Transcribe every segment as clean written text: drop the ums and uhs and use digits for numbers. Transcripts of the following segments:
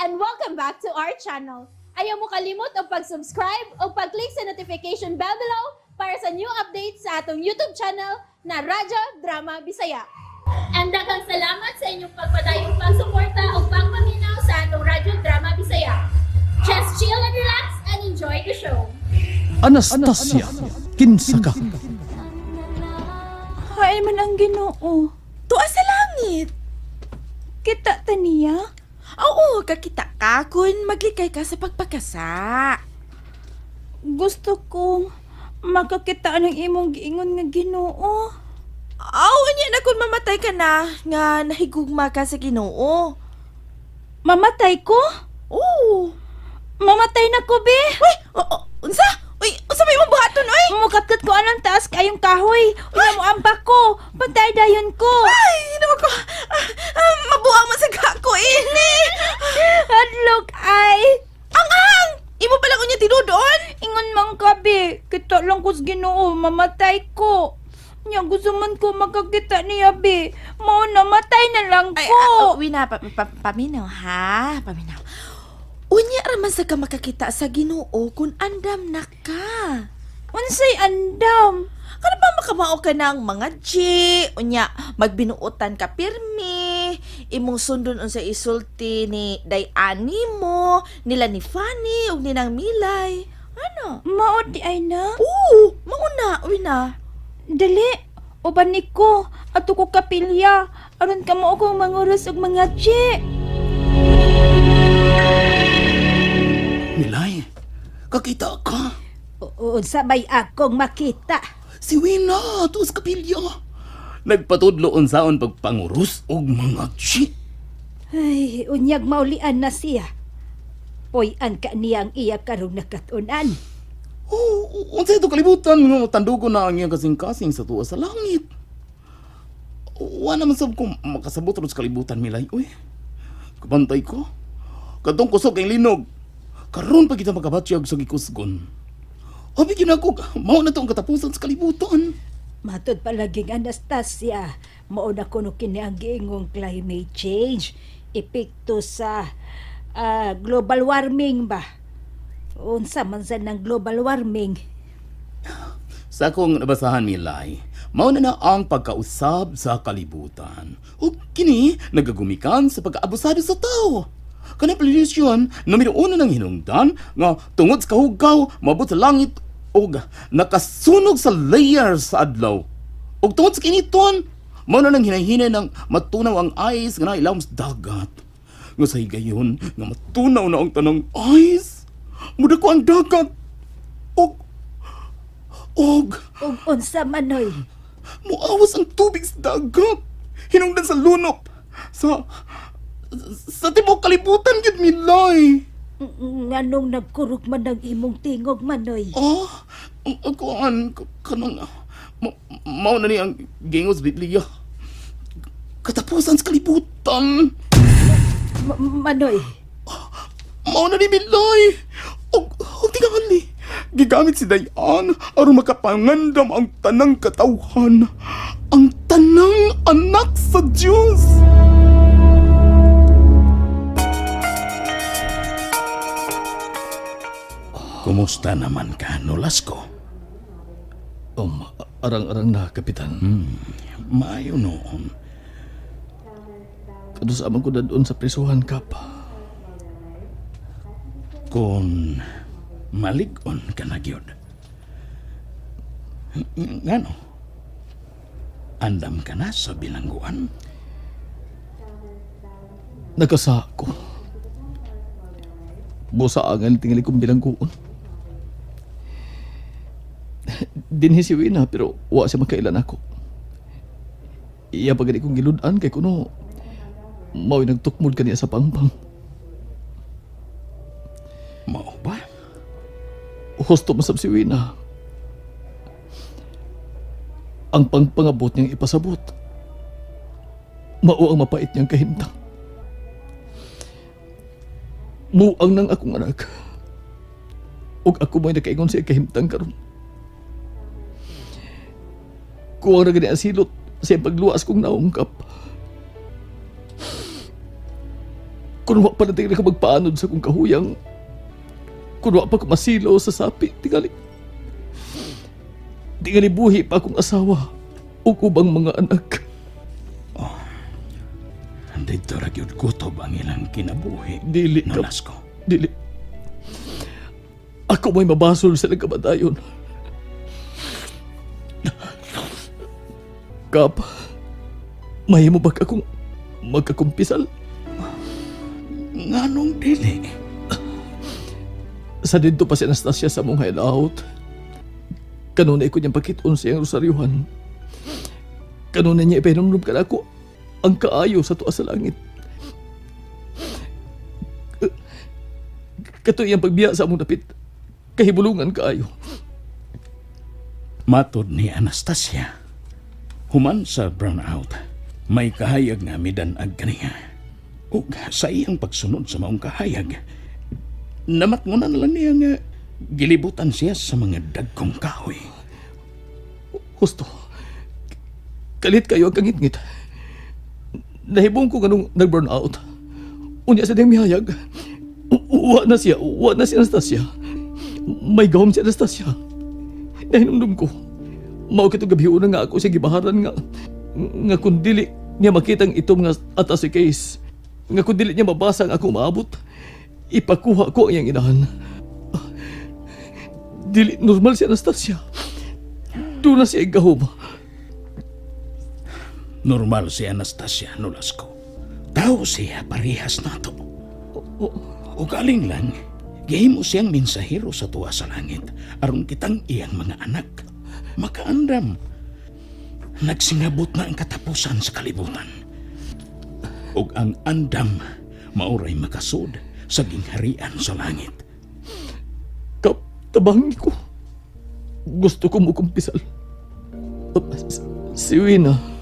and welcome back to our channel. Ayaw mo kalimot o pag-subscribe o pag-click sa notification bell below para sa new updates sa atong YouTube channel na Radyo Drama Bisaya. And daghang salamat sa inyong pagpadayong pagsuporta o pagpaminaw sa atong Radyo Drama Bisaya. Just chill and relax and enjoy the show. Anastasia, kinsa ka? Hay man ang Ginoo. Tuwa sa langit. Kita ta niya? Oo, kakita ka kung maglikay ka sa pagpakasa. Gusto kong makakita ng imong giingon nga Ginoo. Aw, anya na kung mamatay ka na nga nahigugma ka sa Ginoo. Mamatay ko? Oo. Mamatay na ko, be. Uy, unsa? Uy, unsa may mong buhaton, oy? Mukatkat ko anong taas kayong kahoy. Uy, mo ambak ko. Pantay dayon ko. Ay, naman ko. Mabuang masaga ko, ini. Hadlok, ay. Ang! Imo palang unya tinudon? Ingon mang kabi. Kita lang ko sa Ginoo, mamatay ko. Nya gusto man ko makakita niya, be. Mao na, matay na lang ko. Ay, uwi na. Paminaw, ha? Paminaw. Unya raman sa ka makakita sa Ginoo kung andam na ka. Unsay andam? Kana ba makamao ka ng mga G? Unya, magbinuotan ka pirmi. Imong sundon unsa isulti ni Dayani mo, nila ni Fanny ug ni Nang Milay. Ano? Mao di ay na? Oo, mauna, uwi na. Dali, uban ni ko, ato ko kapilya, aron ka mo akong manguros og mga G. Milay, kakita ka? Sabay akong makita. Si Wina, tuos kapilya. Nagpatudlo unsaon pagpangurus og mga chi. Ay, unyag maulian na siya. Poy-an ka niya ang iya karong nakatunan. Oh, unsay ito kalibutan nga tandugo na ang iyang kasing-kasing sa tuwa sa langit. Wa naman sab ko makasabot ro sa kalibutan, Milay. Uy, kabantay ko. Katong kusog kay linog. Karon pa kita makabatyag sa gikusgon. Abi gyud ako, mao na tong katapusan sa kalibutan. Matod palaging Anastasia, mao na kuno kini ang giingong climate change. Epekto sa global warming ba? Unsa man sa ng global warming? Sa akong nabasahan, Milay, mao na ang pagkausab sa kalibutan. O kini nagagumikan sa pag-aabusado sa tao. Kanang pollution, numero uno ng hinungdan nga tungod sa kahugaw, mabot sa langit o nakasunog sa layers sa adlaw. O tungod sa kiniton, mao na nang hinahinay ng matunaw ang ice nga nailawom sa dagat. Nga sa higayon, nga matunaw na ang tanang ice, muda ko ang dagat. Og Unsa manoy? muawas ang tubig sa dagat. Hinungdan sa lunop. Sa tibok kalibutan yun, Milay. Nganong nagkurog man ng imong tingog manoy? Kanang, mao na ni ang gingos Biblia. Katapusan sa kalibutan. Manoy? Mao na ni Milay. Og tingali. Gigamit si Dayan aron makapangandam ang tanang katawhan. Ang tanang anak sa Diyos. Kumusta naman ka, Nolasco? Arang-arang na, Kapitan. Maayo noon. Kadusaman ko na doon sa prisuhan, Kap. Kung malig-on ka na gyud. Ngano? Andam ka na sa bilangguan? Nagkasa ko. Busaangan tingali kong bilangguon. Dinhi si Wina pero wa siya makailan ako. Iya pagani kong giludan kay kuno mao'y nagtukmod kaniya sa pangpang. Mao ba? Husto masab si Wina. Ang pangpangabot niyang ipasabot. Mao ang mapait niyang kahimtang. Muang nang akong anak. Ug ako mo'y nakaingon siya kahimtang karon. Kuwang na gani asilot, siya pagluwas kong naungkap. Kung wa pa natin ka magpaanod sa kong kahuyang, kung wa pa ko masilo sa sapi, tingali buhi pa akong asawa o kubang mga anak. Dito ra gyud kutob ang ilang kinabuhi. Dili ka. Nolasco. Dili. Ako may mabasol sa nagkamatayon. Kap, mahimo ba akong magkakumpisal? Nganong dili? Sa dito pa si Anastasia sa mong hideout. Kanunay ko niyang pakiton sa iyang rosaryuhan. Kanunay niya ipahinumdum ka na ako ang kaayo sa tuwa sa langit. Kato iyang pagbiya sa among dapit. Kahibulungan kaayo. Matod ni Anastasia, human sa brownout, may kahayag nga midanag kaniya. Ug sa iyang pagsunod sa maong kahayag, namatngunan lang niya nga gilibutan siya sa mga dagkong kahoy. Husto. Kalit kayo ang kangit-ngit. Nahibong ko ganung nag-burn out. Unya sa diyang mihayag. Uwa na si Anastasia. May gawam si Anastasia. Nahinumdum ko. Mao kitong gabiuna nga ako sa gibaharan nga kung dili niya makitang itom nga atas si case. Nga kung dili niya mabasa ang ako maabot, ipakuha ko ang iyang inahan. Dili normal si Anastasia. Doon na siya igahom. Normal si Anastasia, Nolasco. Tao siya parehas nato. O galing lang, gihimo siyang mensahero sa tuwa sa langit aron kitang iyang mga anak makaandam. Nagsingabot na ang katapusan sa kalibutan. Ug ang andam mauray makasud sa gingharian sa langit. Tabangi ko. Gusto ko mukumpisal. Si Wina.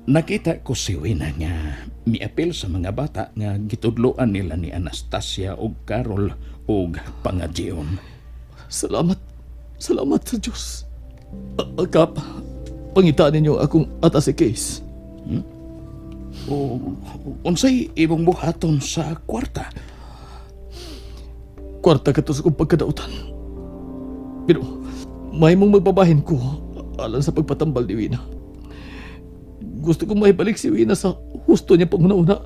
Nakita ko si Wina nga miapil sa mga bata nga gitudloan nila ni Anastasia ug Carol ug pangadyon. Salamat. Salamat sa Diyos. Kap, pangitaan ninyo akong atas si case. O unsay ibong buhaton sa kwarta? Kwarta ka to sa kong pagkadautan. Pero, may mong magbabahin ko alang sa pagpatambal ni Wina. Gusto kong maibalik si Wina sa husto niya panguna-una.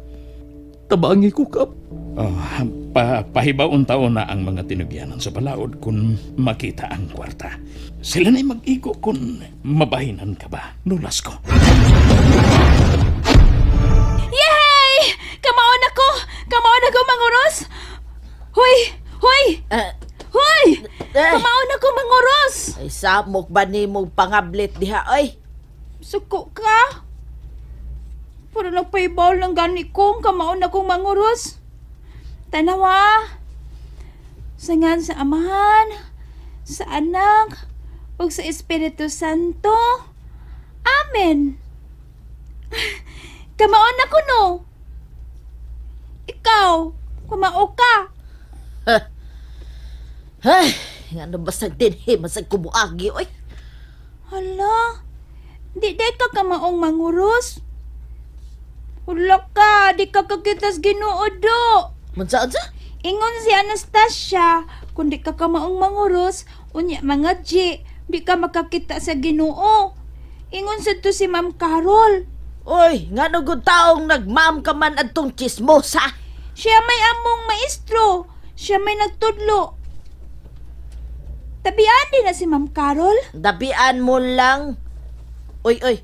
Tabangi ko, Kap. Pahibaon taon na ang mga tinugyanan sa balaod kung makita ang kwarta. Sila na'y mag-igo kung mabahinan ka ba, Nolasco. Yay! Kamaon ako! Kamaon ako, manguros! Hoy! Hoy! Hoy! Kamaon ako, manguros! Ay, samok ba ni mong pangablit diha, oy? Suko ka? Para nagpaibaw lang gani kong kamaon akong manguros. Tanawa. Sangan sa Amahan, sa Anak, ug sa Espiritu Santo. Amen. Kamaon ako no. Ikaw, kumao ka. Ay, nga na basag din, masag kumuagi, oy. Hala, di ka kamaong manguros. Hula ka, di ka kakitas Ginoo do. Mansaan sa? Ingon si Anastasia, kung di ka kamaong manguros, unya mga G, di ka makakita sa Ginoo. Ingon sa to si Ma'am Carol. Oy, nga nagod taong nagmam ka man adtong chismosa. Siya may among maestro. Siya may nagtudlo. Tabian din na si Ma'am Carol. Dabian mo lang. Oy, oy.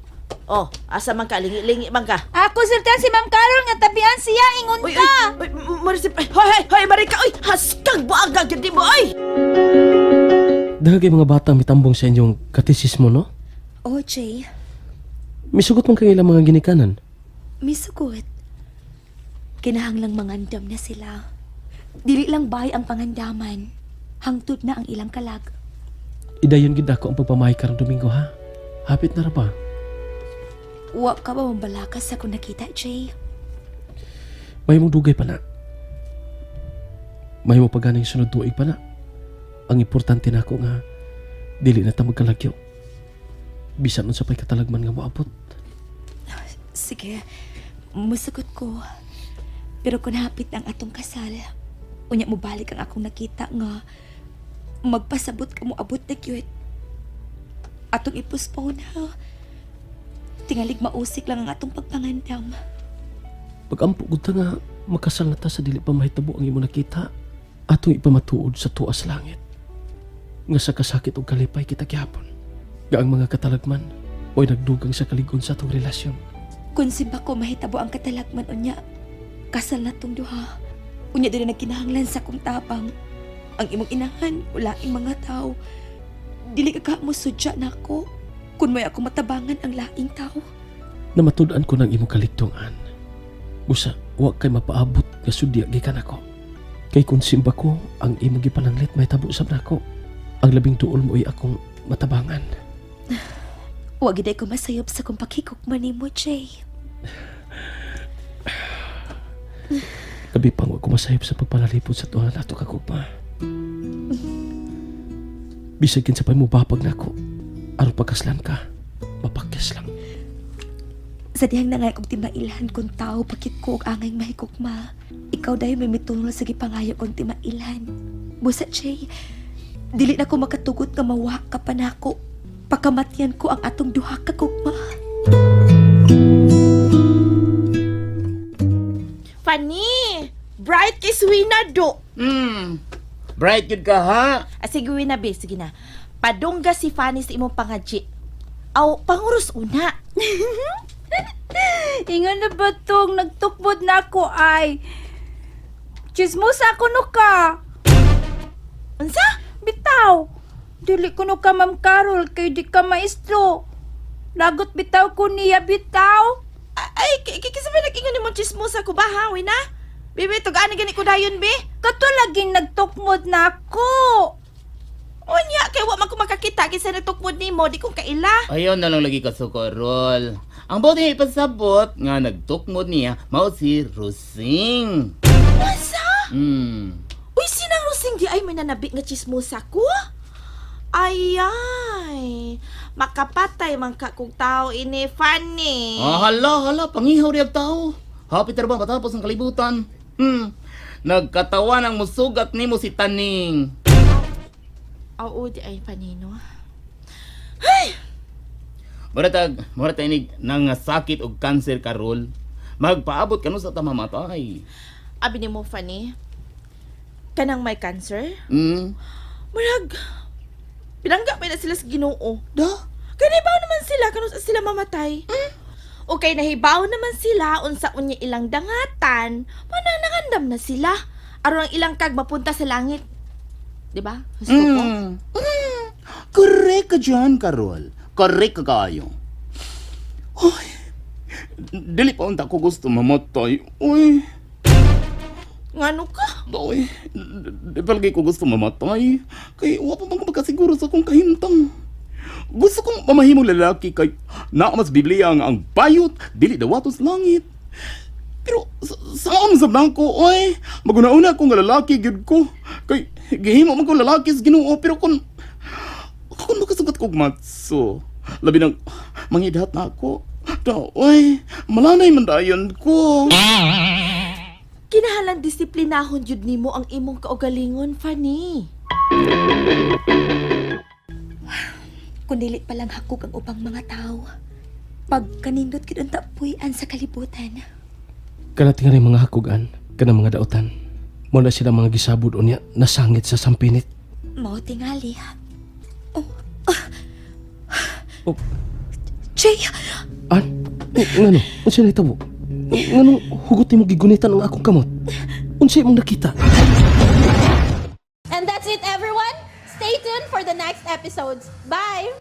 Oh, asa man ka? Lingi-lingi man ka? Ako sirtan si Ma'am Carol nga tabian siya, ingon Oy, ka. oy, oy, Marisip, hoy, Marika, oy, haskang buaga, gindi mo, oy! Dahil mga batang mitambong sa inyong katisismo, no? O, Jay, Misugot man kayo ilang mga ginikanan. misugot. Kinahanglang mangandam na sila. Dili lang bay ang pangandaman. Hangtod na ang ilang kalag. Idayon gid ako ang pagpamahay karong Domingo, ha? Hapit na ra ba? Wa ka ba mambalakas sa kung nakita, Jay? May mong dugay pa na. May mo paganing sunod tuig pa na. Ang importante na ako nga, dili na ta magkalagyo. Bisan nun sa pa'y katalagman nga moabot. Sige, musugot ko. Pero kung hapit ang atong kasal, unya mo balik ang akong nakita nga magpasabot ka mo abot na gyud. Atong ipospone ha. Tingalig mausik lang ang atong pagpangandam. Pag-ampo gud ta nga makasal na ta sa dili pa mahitabo ang imo nakita, atong ipamatuod sa tuas langit. Nga sa kasakit ug kalipay kita gihapon. Nga ang mga katalagman mo'y nagdugang sa kaligon sa atong relasyon. Kung simba ko mahitabo ang katalagman unya, kasal na tong duha. Unya din nagkinahanglan sa kong tabang. Ang imong inahan, ulaing mga tao. Dili ka mo sudya na ako. Kung may ako matabangan ang laing tao. Namatudan ko ng imo kaligtongan. Busa, wa kay mapaabot nga sudya gikan ako. Kay kung simba ko, ang imo gipananglit may tabo sab nako. Ang labing tuol mo ay akong matabangan. Huwag gid ko masayop sa kung paghikukman nimo, Jay. Gabi pang wa ko masayop sa pagpanalipod sa tuwa nato kagugma. Bisag kin sa pay mo bapag nako. Aron pagkaslan ka, mapakyas lang. Sa dihang nangay kong timailan kung tao pakit ko og angay mahikukma. Ikaw dayo may mitulong sa gipangayo kong timailan. Busa, Jay, dili na ko makatugot nga mawa ka pa nako. Pakamatyan ko ang atong duha ka kugma. Fanny! Bright kay Suwina do! Bright yun ka, ha? Sige, Wina, be. Sige na. Padungga si Fanny sa imong pangadji. Aw, panguros una. Ingon na ba tong nagtukbod na ako ay chismosa ko no ka. Unsa? Bitaw, dili ko no ka Ma'am Carol kay di ka maestro. Lagot bitaw ko niya bitaw. Ay, kisa ba nag-ingon ni mo chismosa ko ba, ha, Wina? Bebe, tugaan gani ko dayon, be. Kato laging nagtukmod na ako. Unya, kay wa man ko makakita kisa nagtukmod nimo, di ko kaila. Ayaw na lang lagi ka sukorol. Ang buti ipasabot nga nagtukmod niya, mao si Rosing. Masa? Uy, sinang Rosing di ay may nanabi nga chismosa ko? Ay, makapatay man ka kung tao ini, Fanny. Hala, pangihaw riyag tao. Hapit na ba matapos ang kalibutan? Nagkatawan ang musugat nimo si Taning. Oo, di ay panino. Muratag inig nang sakit og cancer karol. Magpaabot kanu sa tamamatay. Abi ni mo, Fanny, kanang may cancer? Murag, pinangga pa na sila sa Ginoo. Da? Kaya nahibaw naman sila, kano sa sila mamatay. O kay nahibaw naman sila, unsa unya ilang dangatan, mananangandam na sila. Aron ang ilang kag mapunta sa langit. Diba? Gusto ko? Correct ka dyan, Karol. Correct ka kayo. Ay, dili pa unta ko gusto mamatay. Uy, Ngano ka? doy, di palagi ko gusto mamatay. Kay wa pa man ko magkasiguro sa akong kahimtang. Gusto kong mamahimong lalaki kay naamas Biblia nga ang bayot, dili dawatos langit. Pero saan sa blanco, oy, maguna-una akong lalaki gyud ko. Kay gihimo man ko lalaki sa Ginoo, pero kung makasugat kog matso, labi nang mangidhat na ako. Daw, oy, malanay man dayon ko. Kinahalan disiplinahon jud nimo ang imong kaugalingon, Fanny. Kung dili pa lang hakog ang ubang mga tao, pag kanindot kid unta puy-an sa kalibutan. Kana tingali mga hakugan, kana mga dautan. Mo na sila mga gisabod unya nasangit sa sampinit. Mao tingali. Oh, Jay, an? Ngano? Unsa na itabo? Ngano hugot mo gigunitan ang akong kamot? Unsa imong nakita? And that's it, everyone. Stay tuned for the next episodes. Bye!